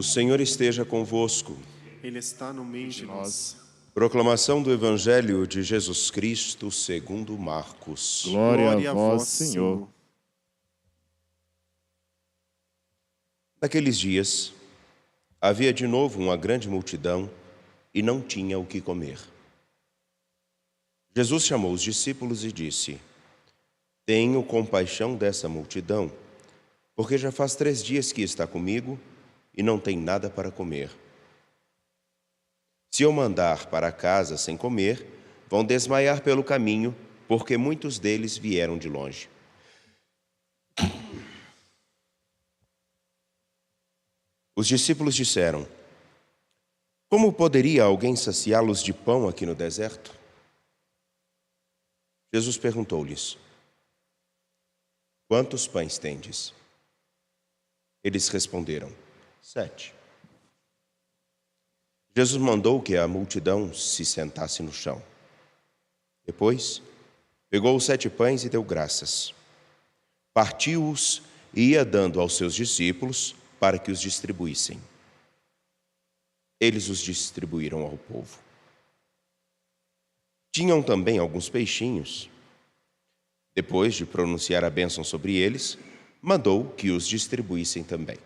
O Senhor esteja convosco. Ele está no meio de nós. Proclamação do Evangelho de Jesus Cristo segundo Marcos. Glória a vós, Senhor. Naqueles dias, havia de novo uma grande multidão e não tinha o que comer. Jesus chamou os discípulos e disse: Tenho compaixão dessa multidão, porque já faz 3 dias que está comigo e não tem nada para comer. Se eu mandar para casa sem comer, vão desmaiar pelo caminho, porque muitos deles vieram de longe. Os discípulos disseram: Como poderia alguém saciá-los de pão aqui no deserto? Jesus perguntou-lhes: Quantos pães tendes? Eles responderam: 7. Jesus mandou que a multidão se sentasse no chão. Depois, pegou os 7 pães e deu graças. Partiu-os e ia dando aos seus discípulos para que os distribuíssem. Eles os distribuíram ao povo. Tinham também alguns peixinhos. Depois de pronunciar a bênção sobre eles, mandou que os distribuíssem também.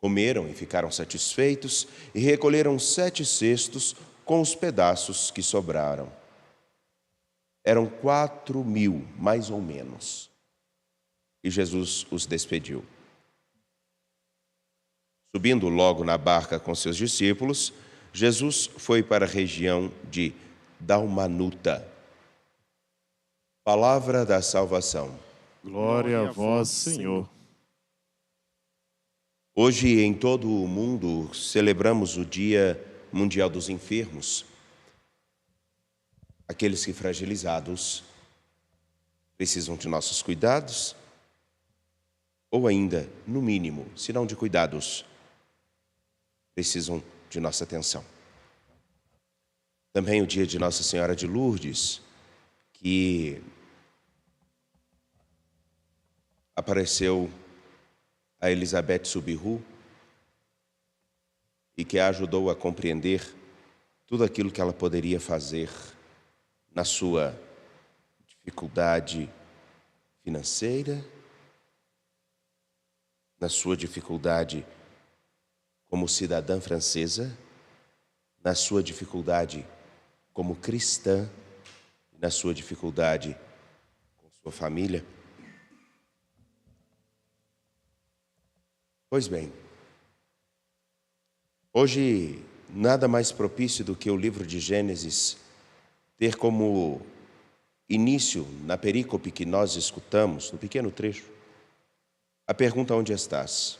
Comeram e ficaram satisfeitos e recolheram 7 cestos com os pedaços que sobraram. Eram 4.000, mais ou menos. E Jesus os despediu. Subindo logo na barca com seus discípulos, Jesus foi para a região de Dalmanuta. Palavra da salvação. Glória a vós, Senhor. Hoje, em todo o mundo, celebramos o Dia Mundial dos Enfermos. Aqueles que, fragilizados, precisam de nossos cuidados, ou ainda, no mínimo, se não de cuidados, precisam de nossa atenção. Também o dia de Nossa Senhora de Lourdes, que apareceu a Elizabeth Subiru e que a ajudou a compreender tudo aquilo que ela poderia fazer na sua dificuldade financeira, na sua dificuldade como cidadã francesa, na sua dificuldade como cristã, na sua dificuldade com sua família. Pois bem, hoje nada mais propício do que o livro de Gênesis ter como início, na perícope que nós escutamos, no pequeno trecho, a pergunta: onde estás?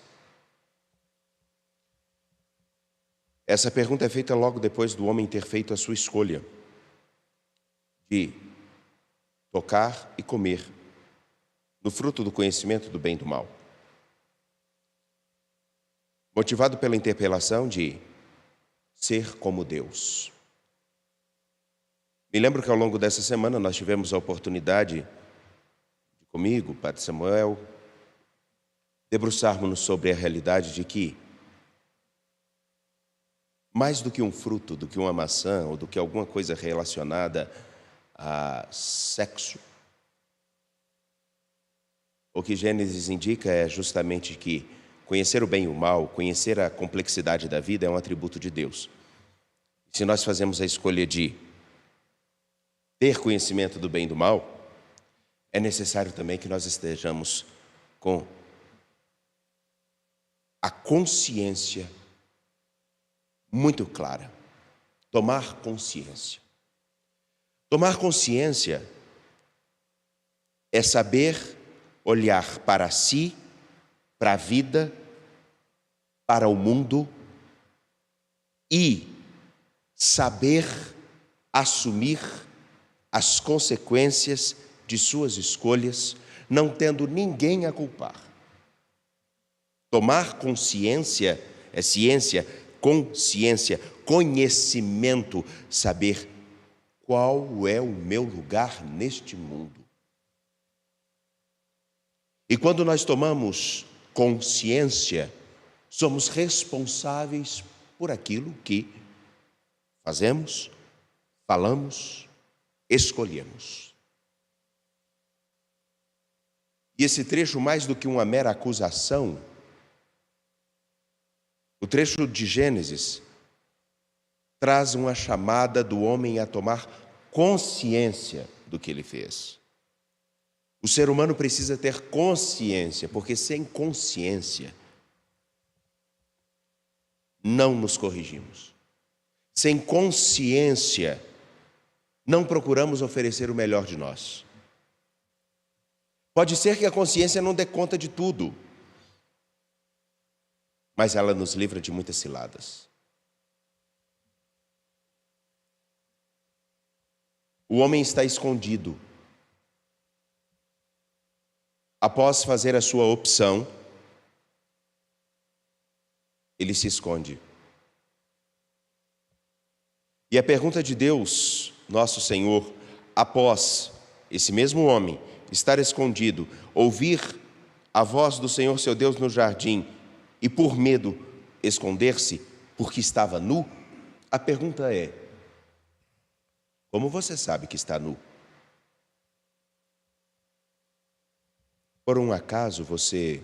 Essa pergunta é feita logo depois do homem ter feito a sua escolha de tocar e comer no fruto do conhecimento do bem e do mal. Motivado pela interpelação de ser como Deus. Me lembro que ao longo dessa semana nós tivemos a oportunidade de, comigo, Padre Samuel, debruçarmos-nos sobre a realidade de que, mais do que um fruto, do que uma maçã, ou do que alguma coisa relacionada a sexo, o que Gênesis indica é justamente que conhecer o bem e o mal, conhecer a complexidade da vida é um atributo de Deus. Se nós fazemos a escolha de ter conhecimento do bem e do mal, é necessário também que nós estejamos com a consciência muito clara. Tomar consciência. Tomar consciência é saber olhar para si, para a vida, para o mundo e saber assumir as consequências de suas escolhas, não tendo ninguém a culpar. Tomar consciência é ciência, consciência, conhecimento, saber qual é o meu lugar neste mundo. E quando nós tomamos consciência somos responsáveis por aquilo que fazemos, falamos, escolhemos. E esse trecho, mais do que uma mera acusação, o trecho de Gênesis traz uma chamada do homem a tomar consciência do que ele fez. O ser humano precisa ter consciência, porque sem consciência não nos corrigimos. Sem consciência não procuramos oferecer o melhor de nós. Pode ser que a consciência não dê conta de tudo, mas ela nos livra de muitas ciladas. O homem está escondido. Após fazer a sua opção, ele se esconde. E a pergunta de Deus, nosso Senhor, após esse mesmo homem estar escondido, ouvir a voz do Senhor seu Deus no jardim e por medo esconder-se porque estava nu, a pergunta é: como você sabe que está nu? Por um acaso você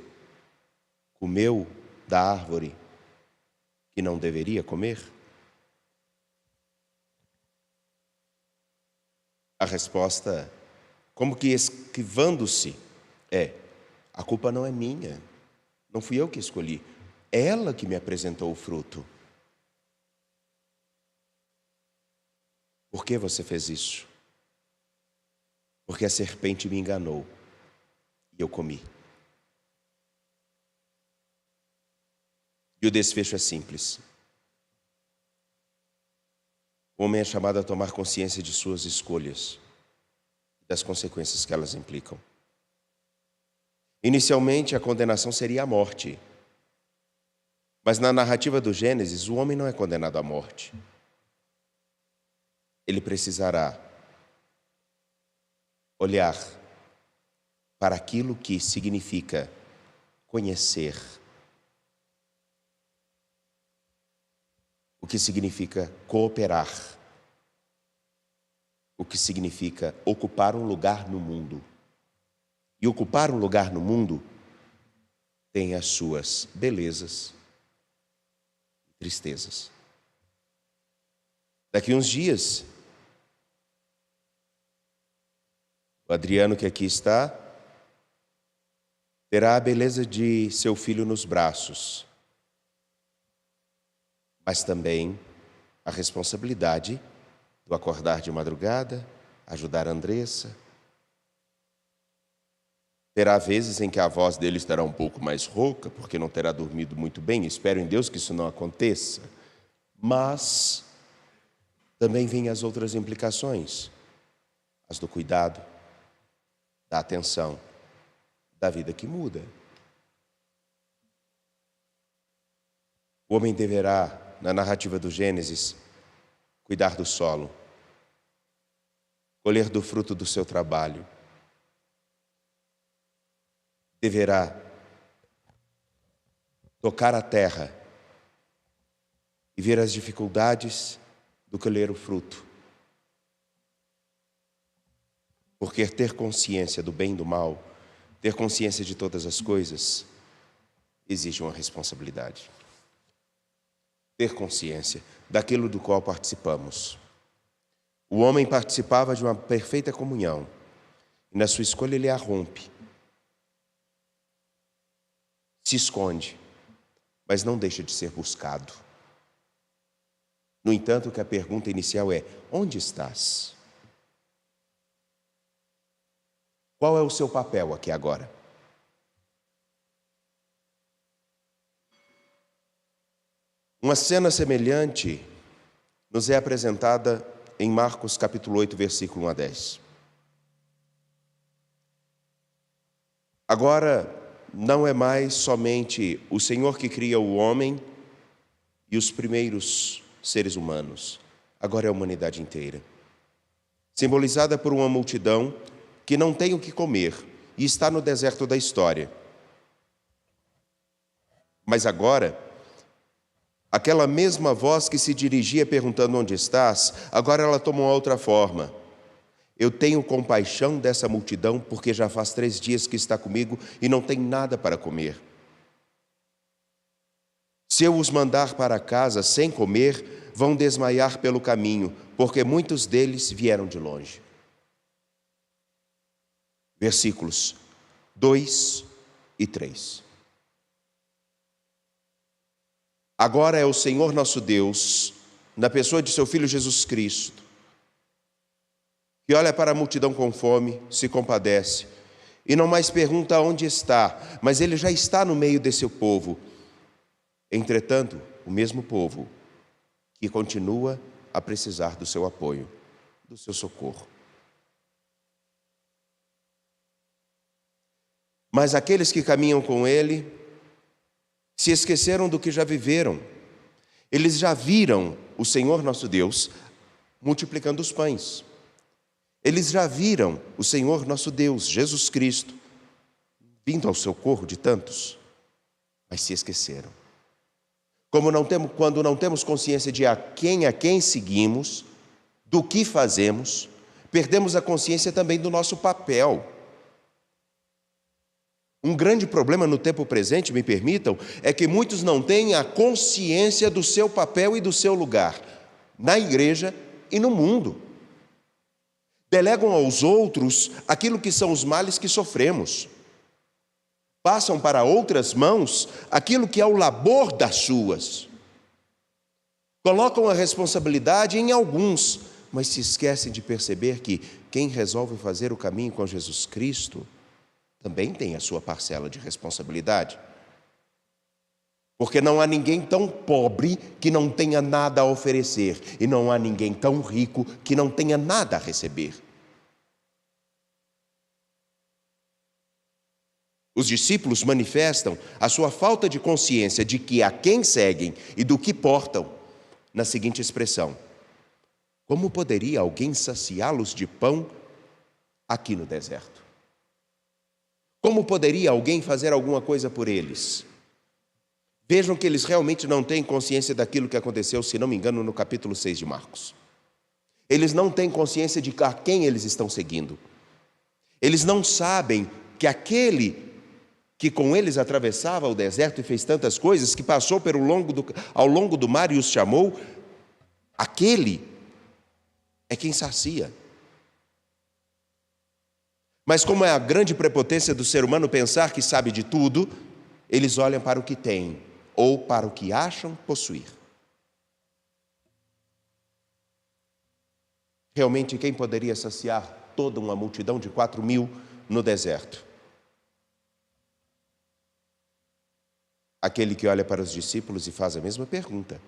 comeu da árvore que não deveria comer? A resposta, como que esquivando-se, é: a culpa não é minha, não fui eu que escolhi, é ela que me apresentou o fruto. Por que você fez isso? Porque a serpente me enganou e eu comi. E o desfecho é simples. O homem é chamado a tomar consciência de suas escolhas e das consequências que elas implicam. Inicialmente, a condenação seria a morte. Mas na narrativa do Gênesis, o homem não é condenado à morte. Ele precisará olhar para aquilo que significa conhecer, o que significa cooperar, o que significa ocupar um lugar no mundo. E ocupar um lugar no mundo tem as suas belezas e tristezas. Daqui uns dias, o Adriano, que aqui está, terá a beleza de seu filho nos braços, mas também a responsabilidade do acordar de madrugada, ajudar a Andressa. Terá vezes em que a voz dele estará um pouco mais rouca, porque não terá dormido muito bem. Espero em Deus que isso não aconteça. Mas também vêm as outras implicações, as do cuidado, da atenção, da vida que muda. O homem deverá, na narrativa do Gênesis, cuidar do solo, colher do fruto do seu trabalho. Deverá tocar a terra e ver as dificuldades do colher o fruto. Porque ter consciência do bem e do mal, ter consciência de todas as coisas, exige uma responsabilidade. Ter consciência daquilo do qual participamos. O homem participava de uma perfeita comunhão, e na sua escolha ele a rompe. Se esconde, mas não deixa de ser buscado. No entanto, que a pergunta inicial é: onde estás? Qual é o seu papel aqui agora? Uma cena semelhante nos é apresentada em Marcos capítulo 8, versículo 1 a 10. Agora, não é mais somente o Senhor que cria o homem e os primeiros seres humanos. Agora é a humanidade inteira, simbolizada por uma multidão que não tem o que comer e está no deserto da história. Mas agora, Aquela mesma voz que se dirigia perguntando onde estás, agora ela toma uma outra forma. Eu tenho compaixão dessa multidão, porque já faz 3 dias que está comigo e não tem nada para comer. Se eu os mandar para casa sem comer, vão desmaiar pelo caminho, porque muitos deles vieram de longe. Versículos 2 e 3. Agora é o Senhor nosso Deus, na pessoa de seu Filho Jesus Cristo, que olha para a multidão com fome, se compadece, e não mais pergunta onde está, mas ele já está no meio desse povo. Entretanto, o mesmo povo que continua a precisar do seu apoio, do seu socorro. Mas aqueles que caminham com ele se esqueceram do que já viveram. Eles já viram o Senhor nosso Deus multiplicando os pães. Eles já viram o Senhor nosso Deus, Jesus Cristo, vindo ao socorro de tantos, mas se esqueceram. Quando não temos consciência de a quem seguimos, do que fazemos, perdemos a consciência também do nosso papel. Um grande problema no tempo presente, me permitam, é que muitos não têm a consciência do seu papel e do seu lugar, na igreja e no mundo. Delegam aos outros aquilo que são os males que sofremos. Passam para outras mãos aquilo que é o labor das suas. Colocam a responsabilidade em alguns, mas se esquecem de perceber que quem resolve fazer o caminho com Jesus Cristo também tem a sua parcela de responsabilidade. Porque não há ninguém tão pobre que não tenha nada a oferecer, e não há ninguém tão rico que não tenha nada a receber. Os discípulos manifestam a sua falta de consciência de que a quem seguem e do que portam, na seguinte expressão: como poderia alguém saciá-los de pão aqui no deserto? Como poderia alguém fazer alguma coisa por eles? Vejam que eles realmente não têm consciência daquilo que aconteceu, se não me engano, no capítulo 6 de Marcos. Eles não têm consciência de a quem eles estão seguindo. Eles não sabem que aquele que com eles atravessava o deserto e fez tantas coisas, que passou ao longo do mar e os chamou, aquele é quem sacia. Mas como é a grande prepotência do ser humano pensar que sabe de tudo, eles olham para o que têm ou para o que acham possuir. Realmente, quem poderia saciar toda uma multidão de 4.000 no deserto? Aquele que olha para os discípulos e faz a mesma pergunta: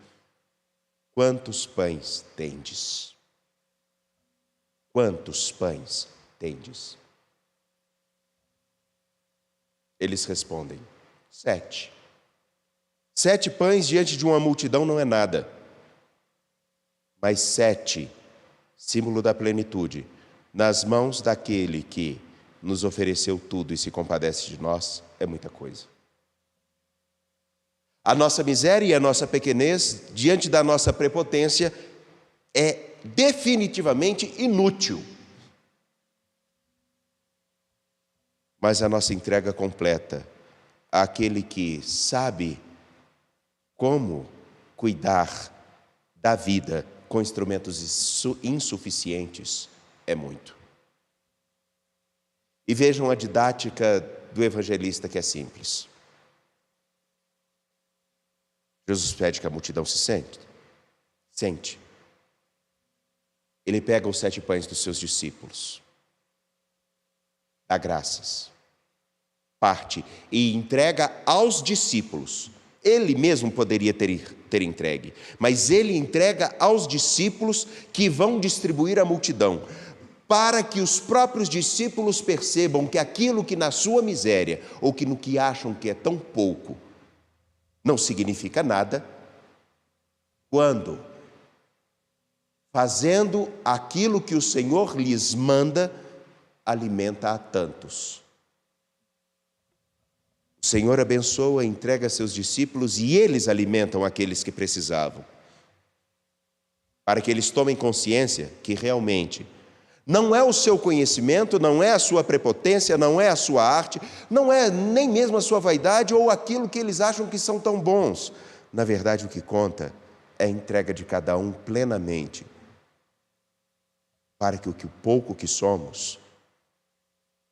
quantos pães tendes? Quantos pães tendes? Eles respondem: 7. 7 pães diante de uma multidão não é nada. Mas 7, símbolo da plenitude, nas mãos daquele que nos ofereceu tudo e se compadece de nós, é muita coisa. A nossa miséria e a nossa pequenez, diante da nossa prepotência, é definitivamente inútil. Mas a nossa entrega completa àquele que sabe como cuidar da vida com instrumentos insuficientes é muito. E vejam a didática do evangelista, que é simples. Jesus pede que a multidão se sente. Ele pega os 7 pães dos seus discípulos, dá graças, parte e entrega aos discípulos. Ele mesmo poderia ter entregue, mas ele entrega aos discípulos, que vão distribuir à multidão, para que os próprios discípulos percebam que aquilo que na sua miséria, ou que no que acham que é tão pouco, não significa nada, quando, fazendo aquilo que o Senhor lhes manda, alimenta a tantos. O O Senhor abençoa, entrega a seus discípulos e eles alimentam aqueles que precisavam, para que eles tomem consciência que realmente não é o seu conhecimento, não é a sua prepotência, não é a sua arte, não é nem mesmo a sua vaidade ou aquilo que eles acham que são tão bons. Na verdade, o que conta é a entrega de cada um plenamente, para que o pouco que somos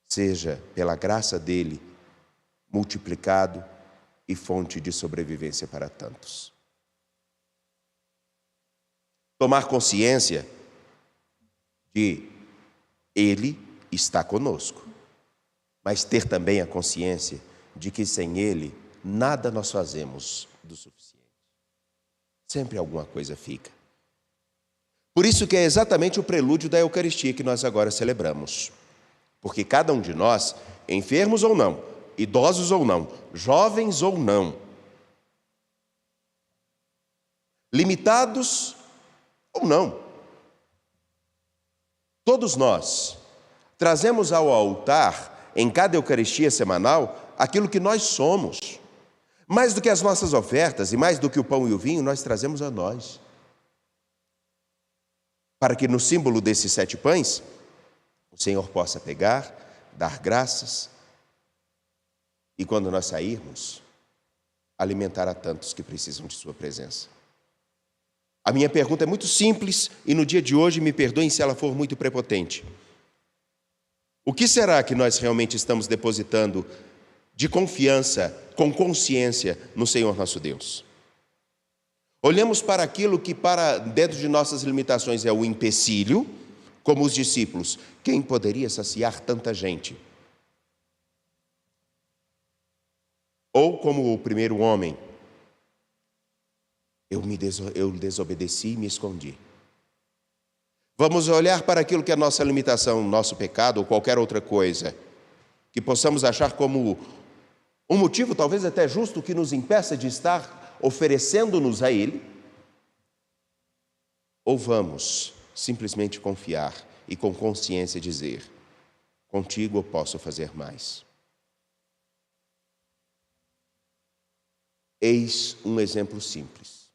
seja, pela graça dele, multiplicado e fonte de sobrevivência para tantos. Tomar consciência de Ele está conosco, mas ter também a consciência de que sem Ele nada nós fazemos do suficiente. Sempre alguma coisa fica. Por isso que é exatamente o prelúdio da Eucaristia que nós agora celebramos. Porque cada um de nós, enfermos ou não, idosos ou não, jovens ou não, limitados ou não, todos nós trazemos ao altar, em cada Eucaristia semanal, aquilo que nós somos. Mais do que as nossas ofertas e mais do que o pão e o vinho, nós trazemos a nós. Para que no símbolo desses 7 pães, o Senhor possa pegar, dar graças e quando nós sairmos, alimentar a tantos que precisam de sua presença. A minha pergunta é muito simples e no dia de hoje, me perdoem se ela for muito prepotente. O que será que nós realmente estamos depositando de confiança, com consciência no Senhor nosso Deus? Olhamos para aquilo que para dentro de nossas limitações é o empecilho, como os discípulos. Quem poderia saciar tanta gente? Ou como o primeiro homem, eu desobedeci e me escondi. Vamos olhar para aquilo que é a nossa limitação, nosso pecado ou qualquer outra coisa, que possamos achar como um motivo, talvez até justo, que nos impeça de estar oferecendo-nos a Ele? Ou vamos simplesmente confiar e com consciência dizer, contigo eu posso fazer mais? Eis um exemplo simples.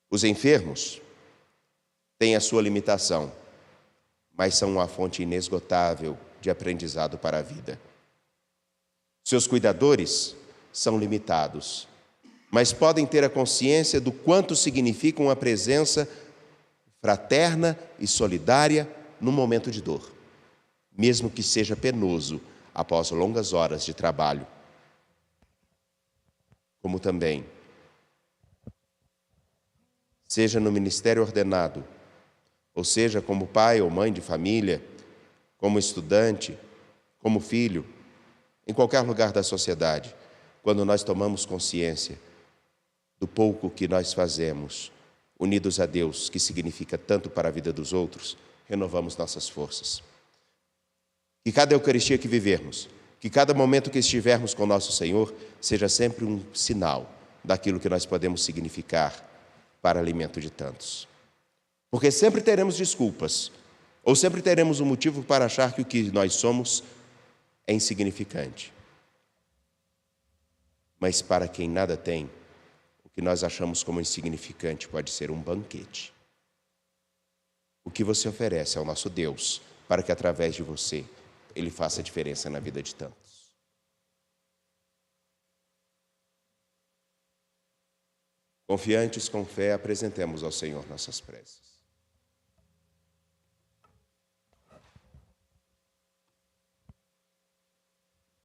Os enfermos têm a sua limitação, mas são uma fonte inesgotável de aprendizado para a vida. Seus cuidadores são limitados, mas podem ter a consciência do quanto significa uma presença fraterna e solidária no momento de dor, mesmo que seja penoso após longas horas de trabalho. Como também, seja no ministério ordenado, ou seja como pai ou mãe de família, como estudante, como filho, em qualquer lugar da sociedade, quando nós tomamos consciência do pouco que nós fazemos, unidos a Deus, que significa tanto para a vida dos outros, renovamos nossas forças. Que cada Eucaristia que vivermos, que cada momento que estivermos com nosso Senhor, seja sempre um sinal daquilo que nós podemos significar para alimento de tantos. Porque sempre teremos desculpas, ou sempre teremos um motivo para achar que o que nós somos é insignificante. Mas para quem nada tem, o que nós achamos como insignificante pode ser um banquete. O que você oferece ao nosso Deus, para que através de você, Ele faça a diferença na vida de tantos. Confiantes, com fé, apresentemos ao Senhor nossas preces.